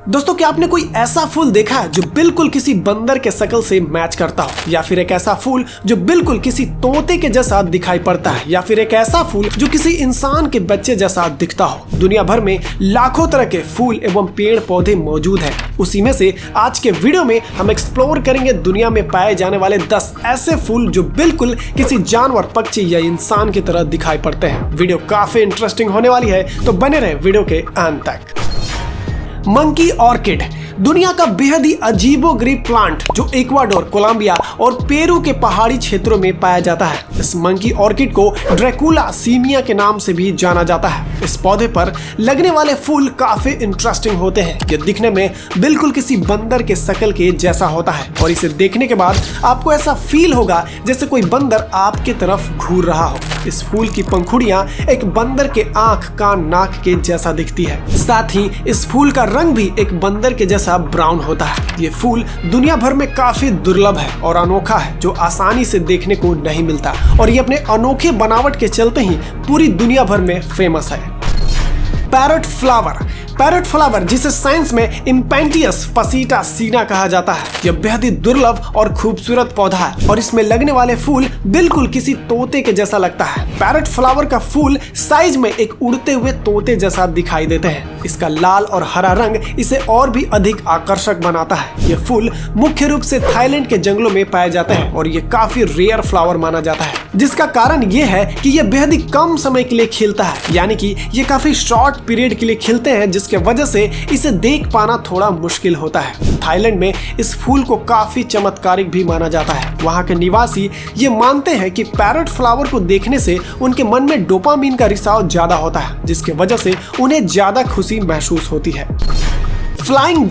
दोस्तों, क्या आपने कोई ऐसा फूल देखा है जो बिल्कुल किसी बंदर के शक्ल से मैच करता हो, या फिर एक ऐसा फूल जो बिल्कुल किसी तोते के जैसा दिखाई पड़ता है, या फिर एक ऐसा फूल जो किसी इंसान के बच्चे जैसा दिखता हो। दुनिया भर में लाखों तरह के फूल एवं पेड़ पौधे मौजूद हैं। उसी में से आज के वीडियो में हम एक्सप्लोर करेंगे दुनिया में पाए जाने वाले 10 ऐसे फूल जो बिल्कुल किसी जानवर, पक्षी या इंसान की तरह दिखाई पड़ते हैं। वीडियो काफी इंटरेस्टिंग होने वाली है, तो बने रहे वीडियो के अंत तक। मंकी ऑर्किड दुनिया का बेहद ही अजीबोगरीब प्लांट जो इक्वाडोर, कोलंबिया और पेरू के पहाड़ी क्षेत्रों में पाया जाता है। इस मंकी ऑर्किड को ड्रैकुला सीमिया के नाम से भी जाना जाता है। इस पौधे पर लगने वाले फूल काफी इंटरेस्टिंग होते हैं। ये दिखने में बिल्कुल किसी बंदर के शक्ल के जैसा होता है और इसे देखने के बाद आपको ऐसा फील होगा जैसे कोई बंदर आपके तरफ घूर रहा हो। इस फूल की पंखुड़ियां एक बंदर के आंख, कान, नाक के जैसा दिखती है। साथ ही इस फूल का रंग भी एक बंदर के जैसा ब्राउन होता है। ये फूल दुनिया भर में काफी दुर्लभ है और अनोखा है, जो आसानी से देखने को नहीं मिलता, और ये अपने अनोखे बनावट के चलते ही पूरी दुनिया भर में फेमस है। पैरट फ्लावर जिसे साइंस में इम्पेंटियस पसीटा सीना कहा जाता है। यह बेहद ही दुर्लभ और खूबसूरत पौधा है और इसमें लगने वाले फूल बिल्कुल किसी तोते के जैसा लगता है। पैरट फ्लावर का फूल साइज में एक उड़ते हुए तोते जैसा दिखाई देते हैं। इसका लाल और हरा रंग इसे और भी अधिक आकर्षक बनाता है। ये फूल मुख्य रूप से थाईलैंड के जंगलों में पाए जाते हैं और ये काफी रेयर फ्लावर माना जाता है, जिसका कारण ये है कि ये बेहद ही कम समय के लिए खिलता है, यानी कि ये काफी शॉर्ट पीरियड के लिए खिलते हैं, जिसके वजह से इसे देख पाना थोड़ा मुश्किल होता है। थाईलैंड में इस फूल को काफी चमत्कारिक भी माना जाता है। वहाँ के निवासी ये मानते हैं कि पैरट फ्लावर को देखने से उनके मन में डोपामिन का रिसाव ज्यादा होता है, जिसके वजह से उन्हें ज्यादा खुशी महसूस होती है। फ्लाइंग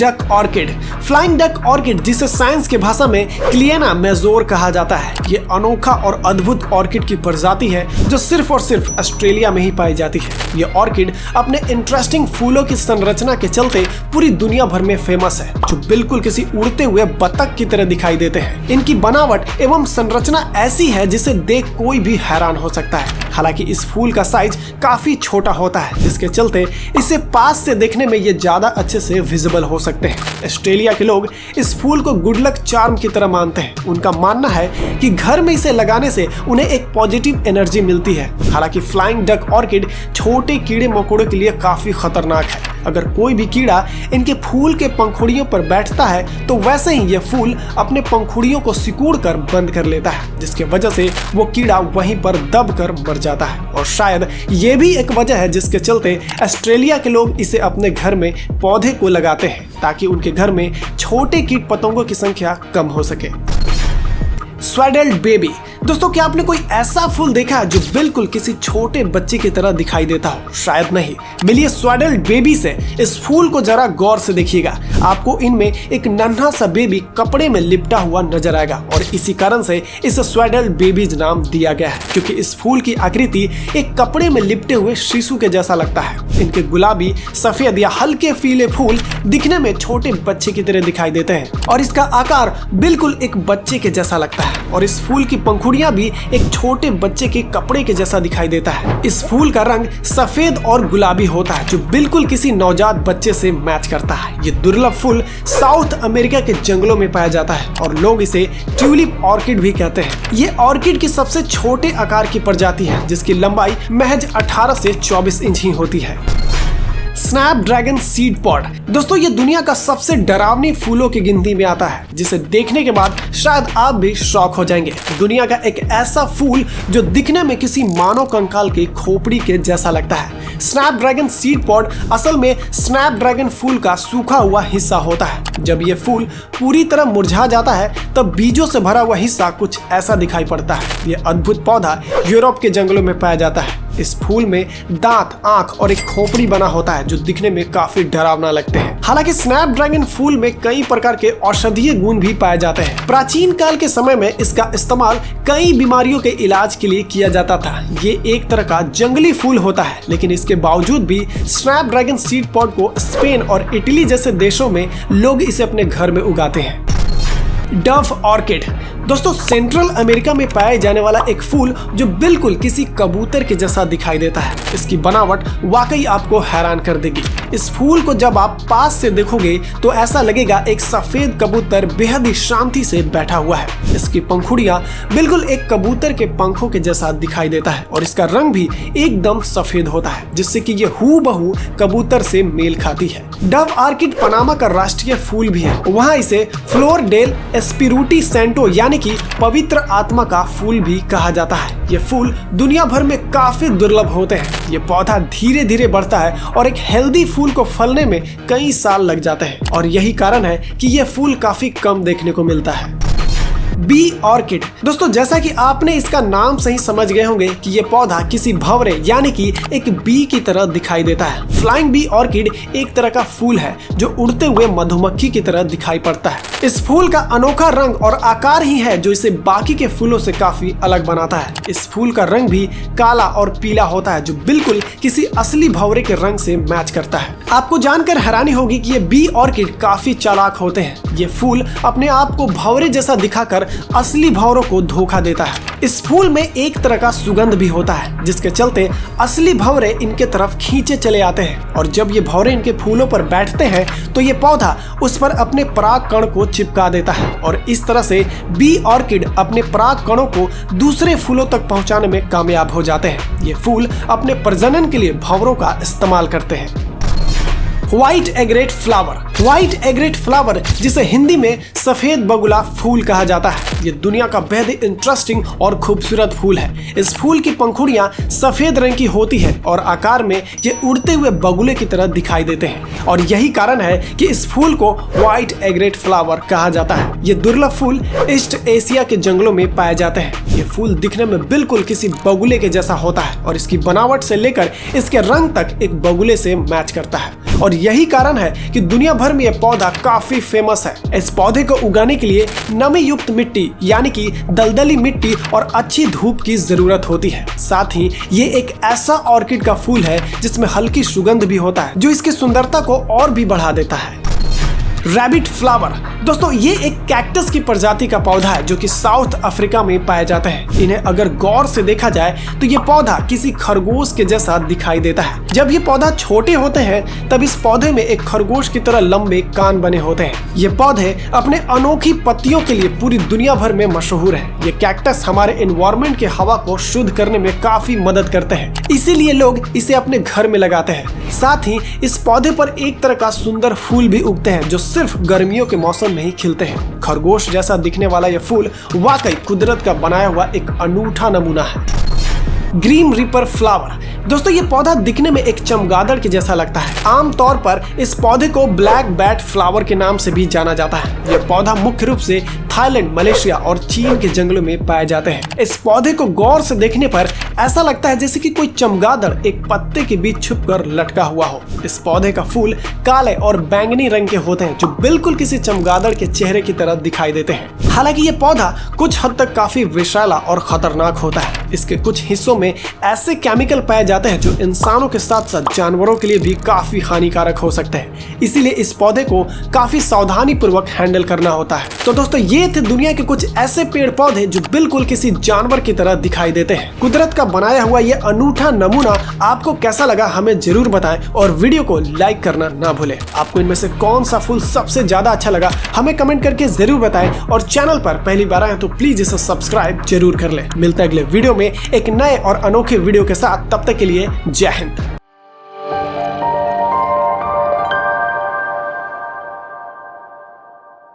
डक ऑर्किड जिसे साइंस के भाषा में क्लिएना मेजोर कहा जाता है। ये अनोखा और अद्भुत ऑर्किड की प्रजाति है जो सिर्फ और सिर्फ ऑस्ट्रेलिया में ही पाई जाती है। ये ऑर्किड अपने इंटरेस्टिंग फूलों की संरचना के चलते पूरी दुनिया भर में फेमस है, जो बिल्कुल किसी उड़ते हुए बतख की तरह दिखाई देते हैं। इनकी बनावट एवं संरचना ऐसी है जिसे देख कोई भी हैरान हो सकता है। हालांकि इस फूल का साइज काफी छोटा होता है, जिसके चलते इसे पास से देखने में ये ज्यादा अच्छे से विजिबल हो सकते हैं। ऑस्ट्रेलिया के लोग इस फूल को गुड लक चार्म की तरह मानते हैं। उनका मानना है कि घर में इसे लगाने से उन्हें एक पॉजिटिव एनर्जी मिलती है। हालांकि फ्लाइंग डक ऑर्किड छोटे कीड़े मकोड़ों के लिए काफी खतरनाक है। अगर कोई भी कीड़ा इनके फूल के पंखुड़ियों पर बैठता है तो वैसे ही ये फूल अपने पंखुड़ियों को सिकुड़कर बंद कर लेता है, जिसके वजह से वो कीड़ा वहीं पर दबकर मर जाता है। और शायद ये भी एक वजह है जिसके चलते ऑस्ट्रेलिया के लोग इसे अपने घर में पौधे को लगाते हैं, ताकि उनके घर में छोटे कीट पतंगों की संख्या कम हो सके। स्वेडल्ड बेबी दोस्तों, क्या आपने कोई ऐसा फूल देखा है जो बिल्कुल किसी छोटे बच्चे की तरह दिखाई देता हो? शायद नहीं। मिलिए स्वेडल्ड बेबी से। इस फूल को जरा गौर से देखिएगा। आपको इनमें एक नन्हा सा बेबी कपड़े में लिपटा हुआ नजर आएगा और इसी कारण से इसे स्वेडल्ड बेबीज नाम दिया गया है, क्योंकि इस फूल की आकृति एक कपड़े में लिपटे हुए शिशु के जैसा लगता है। इनके गुलाबी, सफेद या हल्के पीले फूल दिखने में छोटे बच्चे की तरह दिखाई देते हैं और इसका आकार बिल्कुल एक बच्चे के जैसा लगता है, और इस फूल की पंखुड़ियां भी एक छोटे बच्चे के कपड़े के जैसा दिखाई देता है। इस फूल का रंग सफेद और गुलाबी होता है, जो बिल्कुल किसी नवजात बच्चे से मैच करता है। ये दुर्लभ फूल साउथ अमेरिका के जंगलों में पाया जाता है और लोग इसे ट्यूलिप ऑर्किड भी कहते हैं। ये ऑर्किड की सबसे छोटे आकार की प्रजाति है, जिसकी लंबाई महज 18 से 24 इंच ही होती है। स्नैपड्रैगन सीड पॉड दोस्तों, ये दुनिया का सबसे डरावनी फूलों की गिनती में आता है, जिसे देखने के बाद शायद आप भी शॉक हो जाएंगे। दुनिया का एक ऐसा फूल जो दिखने में किसी मानव कंकाल की खोपड़ी के जैसा लगता है। स्नैपड्रैगन सीड पॉड असल में स्नैपड्रैगन फूल का सूखा हुआ हिस्सा होता है। जब ये फूल पूरी तरह मुरझा जाता है तब बीजों से भरा हुआ हिस्सा कुछ ऐसा दिखाई पड़ता है। ये अद्भुत पौधा यूरोप के जंगलों में पाया जाता है। इस फूल में दांत, आंख और एक खोपड़ी बना होता है जो दिखने में काफी डरावना लगते हैं। हालांकि स्नैपड्रैगन फूल में कई प्रकार के औषधीय गुण भी पाए जाते हैं। प्राचीन काल के समय में इसका इस्तेमाल कई बीमारियों के इलाज के लिए किया जाता था। ये एक तरह का जंगली फूल होता है, लेकिन इसके बावजूद भी स्नैपड्रैगन सीड पॉड को स्पेन और इटली जैसे देशों में लोग इसे अपने घर में उगाते हैं। डव ऑर्किड दोस्तों सेंट्रल अमेरिका में पाए जाने वाला एक फूल जो बिल्कुल किसी कबूतर के जैसा दिखाई देता है। इसकी बनावट वाकई आपको हैरान कर देगी। इस फूल को जब आप पास से देखोगे तो ऐसा लगेगा एक सफेद कबूतर बेहद ही शांति से बैठा हुआ है। इसकी पंखुड़ियां बिल्कुल एक कबूतर के पंखों के जैसा दिखाई देता है और इसका रंग भी एकदम सफेद होता है, जिससे कि ये हूबहू कबूतर से मेल खाती है। डव ऑर्किड पनामा का राष्ट्रीय फूल भी है। वहाँ इसे फ्लोर डेल एस्पिरूटी सेंटो यानी कि पवित्र आत्मा का फूल भी कहा जाता है। ये फूल दुनिया भर में काफी दुर्लभ होते हैं। ये पौधा धीरे धीरे बढ़ता है और एक हेल्दी फूल को फलने में कई साल लग जाते हैं और यही कारण है कि ये फूल काफी कम देखने को मिलता है। B orchid. दोस्तों जैसा कि आपने इसका नाम से ही समझ गए होंगे कि ये पौधा किसी भंवरे यानी कि एक बी की तरह दिखाई देता है। फ्लाइंग बी ऑर्किड एक तरह का फूल है जो उड़ते हुए मधुमक्खी की तरह दिखाई पड़ता है। इस फूल का अनोखा रंग और आकार ही है जो इसे बाकी के फूलों से काफी अलग बनाता है। इस फूल का रंग भी काला और पीला होता है जो बिल्कुल किसी असली भंवरे के रंग से मैच करता है। आपको जानकर हैरानी होगी कि ये बी ऑर्किड काफी चालाक होते हैं। ये फूल अपने आप को भंवरे जैसा दिखाकर असली भंवरों को धोखा देता है। इस फूल में एक तरह का सुगंध भी होता है जिसके चलते असली भंवरे इनके तरफ खींचे चले आते हैं और जब ये भंवरे इनके फूलों पर बैठते हैं तो ये पौधा उस पर अपने पराग कण को चिपका देता है और इस तरह से बी ऑर्किड अपने पराग कणों को दूसरे फूलों तक पहुंचाने में कामयाब हो जाते हैं। ये फूल अपने प्रजनन के लिए भंवरों का इस्तेमाल करते हैं। White एग्रेट flower. व्हाइट एग्रेट फ्लावर जिसे हिंदी में सफेद बगुला फूल कहा जाता है, ये दुनिया का बेहद इंटरेस्टिंग और खूबसूरत फूल है। इस फूल की पंखुड़ियां सफेद रंग की होती है और आकार में ये उड़ते हुए बगुले की तरह दिखाई देते हैं और यही कारण है कि इस फूल को व्हाइट एग्रेट फ्लावर कहा जाता है। ये दुर्लभ फूल ईस्ट एशिया के जंगलों में पाए जाते हैं। ये फूल दिखने में बिल्कुल किसी बगुले के जैसा होता है और इसकी बनावट से लेकर इसके रंग तक एक बगुले से मैच करता है और यही कारण है कि दुनिया भर में यह पौधा काफी फेमस है। इस पौधे को उगाने के लिए नमी युक्त मिट्टी यानी कि दलदली मिट्टी और अच्छी धूप की जरूरत होती है। साथ ही ये एक ऐसा ऑर्किड का फूल है जिसमें हल्की सुगंध भी होता है जो इसकी सुंदरता को और भी बढ़ा देता है। Rabbit flower. दोस्तों ये एक कैक्टस की प्रजाति का पौधा है जो कि साउथ अफ्रीका में पाए जाते हैं। इन्हें अगर गौर से देखा जाए तो ये पौधा किसी खरगोश के जैसा दिखाई देता है। जब ये पौधा छोटे होते हैं तब इस पौधे में एक खरगोश की तरह लंबे कान बने होते हैं। ये पौधे अपने अनोखी पत्तियों के लिए पूरी दुनिया भर में मशहूर है। ये कैक्टस हमारे एनवायरनमेंट के हवा को शुद्ध करने में काफी मदद करते हैं, इसीलिए लोग इसे अपने घर में लगाते हैं। साथ ही इस पौधे पर एक तरह का सुंदर फूल भी उगते हैं जो सिर्फ गर्मियों के मौसम में ही खिलते हैं। खरगोश जैसा दिखने वाला यह फूल वाकई कुदरत का बनाया हुआ एक अनूठा नमूना है। Green reaper flower. दोस्तों ये पौधा दिखने में एक चमगादड़ के जैसा लगता है। आमतौर पर इस पौधे को ब्लैक बैट फ्लावर के नाम से भी जाना जाता है। यह पौधा मुख्य रूप से थाईलैंड, मलेशिया और चीन के जंगलों में पाए जाते हैं। इस पौधे को गौर से देखने पर ऐसा लगता है जैसे कि कोई चमगादड़ एक पत्ते के बीच छुपकर लटका हुआ हो। इस पौधे का फूल काले और बैंगनी रंग के होते हैं जो बिल्कुल किसी चमगादड़ के चेहरे की तरह दिखाई देते हैं। हालांकि ये पौधा कुछ हद तक काफी विषैला और खतरनाक होता है। इसके कुछ हिस्सों में ऐसे केमिकल पाए जाते हैं जो इंसानों के साथ साथ जानवरों के लिए भी काफी हानिकारक हो सकते हैं। इसीलिए इस पौधे को काफी सावधानी पूर्वक हैंडल करना होता है। तो दोस्तों ये थे दुनिया के कुछ ऐसे पेड़ पौधे जो बिल्कुल किसी जानवर की तरह दिखाई देते हैं। कुदरत का बनाया हुआ ये अनूठा नमूना आपको कैसा लगा हमें जरूर बताएं और वीडियो को लाइक करना ना भूलें। आपको इनमें से कौन सा फूल सबसे ज्यादा अच्छा लगा हमें कमेंट करके जरूर बताएं और चैनल पर पहली बार आए तो प्लीज इसे सब्सक्राइब जरूर कर लें। मिलते हैं अगले वीडियो में एक नए और अनोखे वीडियो के साथ। तब तक के लिए जय हिंद।